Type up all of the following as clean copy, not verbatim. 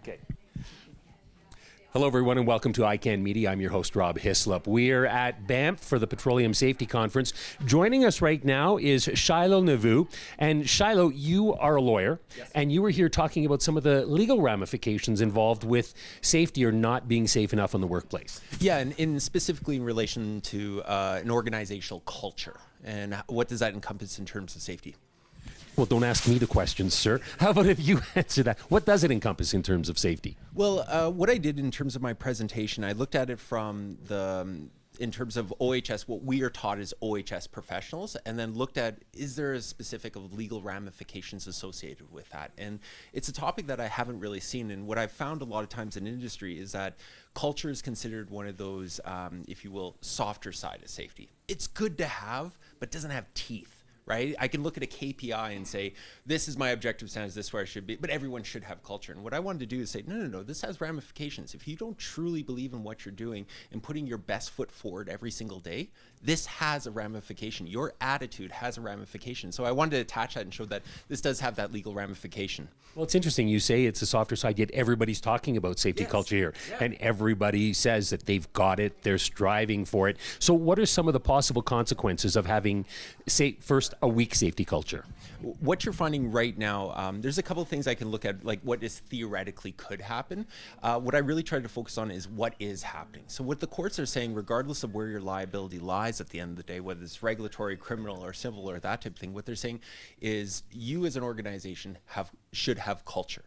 Okay. Hello, everyone, and welcome to ICANN Media. I'm your host, Rob Hislop. We're at Banff for the Petroleum Safety Conference. Joining us right now is Shilo Neveu. And Shilo, you are a lawyer, and you were here talking about some of the legal ramifications involved with safety or not being safe enough in the workplace. Yeah, and specifically in relation to an organizational culture. And what does that encompass in terms of safety? Well, don't ask me the questions, sir. How about if you answer that? What does it encompass in terms of safety? Well, what I did in terms of my presentation, I looked at it from in terms of OHS, what we are taught as OHS professionals, and then looked at, is there a specific of legal ramifications associated with that? And it's a topic that I haven't really seen. And what I've found a lot of times in industry is that culture is considered one of those, if you will, softer side of safety. It's good to have, but doesn't have teeth. Right? I can look at a KPI and say, this is my objective standards, this is where I should be, but everyone should have culture. And what I wanted to do is say, no, this has ramifications. If you don't truly believe in what you're doing and putting your best foot forward every single day, this has a ramification. Your attitude has a ramification. So I wanted to attach that and show that this does have that legal ramification. Well, it's interesting. You say it's a softer side, yet everybody's talking about safety culture here. Yeah. And everybody says that they've got it, they're striving for it. So what are some of the possible consequences of having, say, first, a weak safety culture? What you're finding right now, there's a couple of things I can look at, like what is theoretically could happen. What I really try to focus on is what is happening. So what the courts are saying, regardless of where your liability lies at the end of the day, whether it's regulatory, criminal, or civil, or that type of thing, what they're saying is you as an organization should have culture.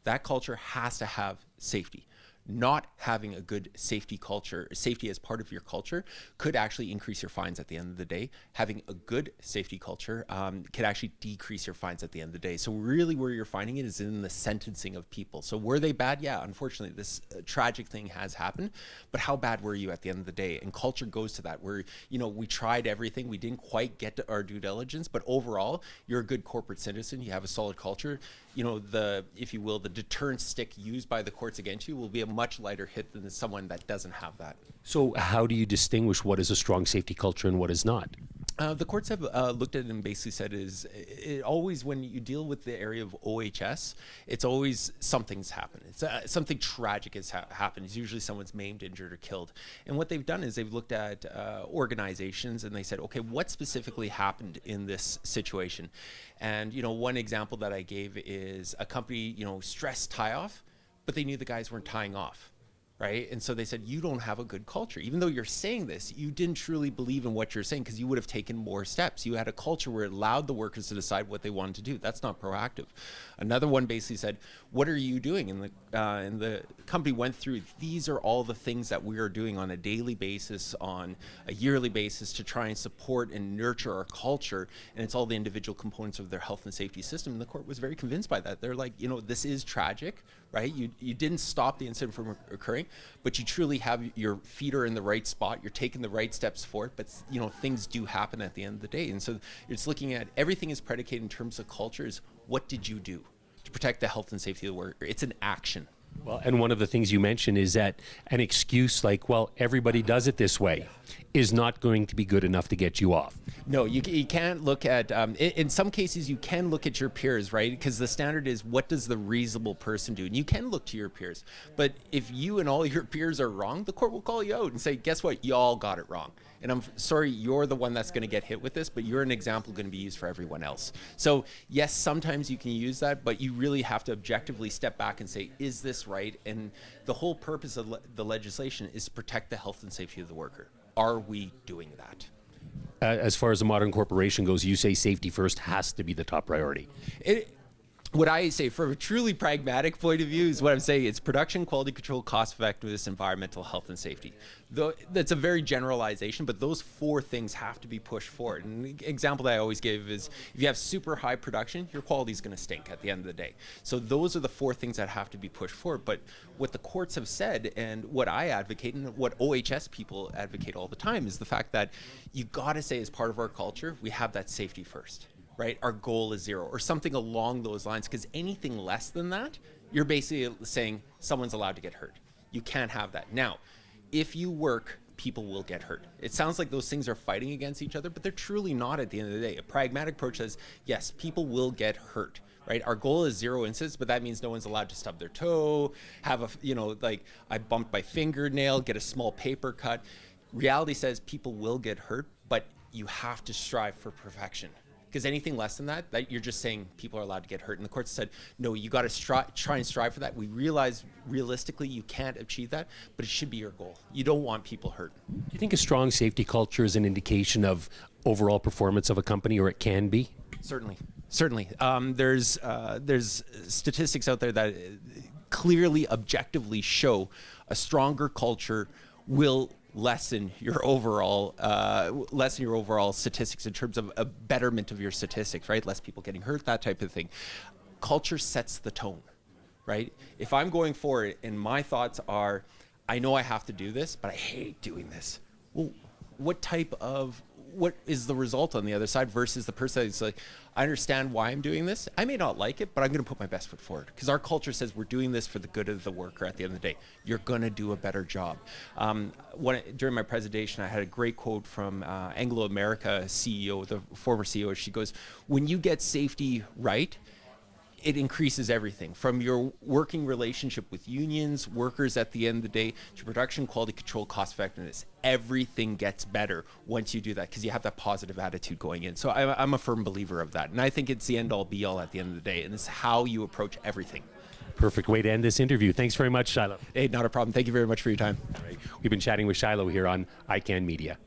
That culture has to have safety. Not having a good safety culture, safety as part of your culture, could actually increase your fines at the end of the day. Having a good safety culture could actually decrease your fines at the end of the day. So really where you're finding it is in the sentencing of people. So were they bad? Yeah, unfortunately, this tragic thing has happened, but how bad were you at the end of the day? And culture goes to that, where, we tried everything, we didn't quite get to our due diligence, but overall, you're a good corporate citizen, you have a solid culture. If you will, the deterrent stick used by the courts against you will be a much lighter hit than someone that doesn't have that. So how do you distinguish what is a strong safety culture and what is not? The courts have looked at it and basically said it always, when you deal with the area of OHS, it's always something's happened. It's something tragic has happened. It's usually someone's maimed, injured, or killed. And what they've done is they've looked at organizations and they said, okay, what specifically happened in this situation? And one example that I gave is a company, stressed tie off, but they knew the guys weren't tying off. Right? And so they said, you don't have a good culture. Even though you're saying this, you didn't truly believe in what you're saying because you would have taken more steps. You had a culture where it allowed the workers to decide what they wanted to do. That's not proactive. Another one basically said, what are you doing? And the company went through, these are all the things that we are doing on a daily basis, on a yearly basis to try and support and nurture our culture. And it's all the individual components of their health and safety system. And the court was very convinced by that. They're like, this is tragic, right? You didn't stop the incident from occurring, but you truly have your feet are in the right spot. You're taking the right steps for it, but things do happen at the end of the day. And so it's looking at everything is predicated in terms of cultures. What did you do to protect the health and safety of the worker? It's an action. Well, and one of the things you mentioned is that an excuse like, well, everybody does it this way is not going to be good enough to get you off. No, you can't look at, in some cases you can look at your peers, right? Because the standard is what does the reasonable person do? And you can look to your peers. But if you and all your peers are wrong, the court will call you out and say, guess what? Y'all got it wrong. And I'm sorry, you're the one that's going to get hit with this, but you're an example going to be used for everyone else. So yes, sometimes you can use that, but you really have to objectively step back and say, is this right? And the whole purpose of the legislation is to protect the health and safety of the worker. Are we doing that? As far as a modern corporation goes, you say safety first has to be the top priority. What I say from a truly pragmatic point of view is what I'm saying. It's production, quality control, cost effectiveness, environmental health, and safety. Though that's a very generalization, but those four things have to be pushed forward. And the example that I always give is if you have super high production, your quality is going to stink at the end of the day. So those are the four things that have to be pushed forward. But what the courts have said and what I advocate and what OHS people advocate all the time is the fact that you got to say as part of our culture, we have that safety first. Right? Our goal is zero or something along those lines, because anything less than that, you're basically saying someone's allowed to get hurt. You can't have that. Now, if you work, people will get hurt. It sounds like those things are fighting against each other, but they're truly not at the end of the day. A pragmatic approach says, yes, people will get hurt. right? Our goal is 0 incidents, but that means no one's allowed to stub their toe, have like I bumped my fingernail, get a small paper cut. Reality says people will get hurt, but you have to strive for perfection. Because anything less than that, you're just saying people are allowed to get hurt. And the court said, no, you got to try and strive for that. We realize realistically you can't achieve that, but it should be your goal. You don't want people hurt. Do you think a strong safety culture is an indication of overall performance of a company, or it can be? Certainly. There's statistics out there that clearly, objectively show a stronger culture will lessen your overall statistics in terms of a betterment of your statistics, right? Less people getting hurt, that type of thing. Culture sets the tone, right? If I'm going forward and my thoughts are, I know I have to do this, but I hate doing this. Well, what is the result on the other side versus the person that's like, I understand why I'm doing this. I may not like it, but I'm going to put my best foot forward because our culture says we're doing this for the good of the worker at the end of the day. You're going to do a better job. During my presentation, I had a great quote from Anglo America CEO, the former CEO. She goes, when you get safety right, it increases everything from your working relationship with unions, workers at the end of the day, to production, quality control, cost effectiveness. Everything gets better once you do that because you have that positive attitude going in. So I'm a firm believer of that. And I think it's the end all be all at the end of the day. And it's how you approach everything. Perfect way to end this interview. Thanks very much, Shilo. Hey, not a problem. Thank you very much for your time. All right. We've been chatting with Shilo here on ICANN Media.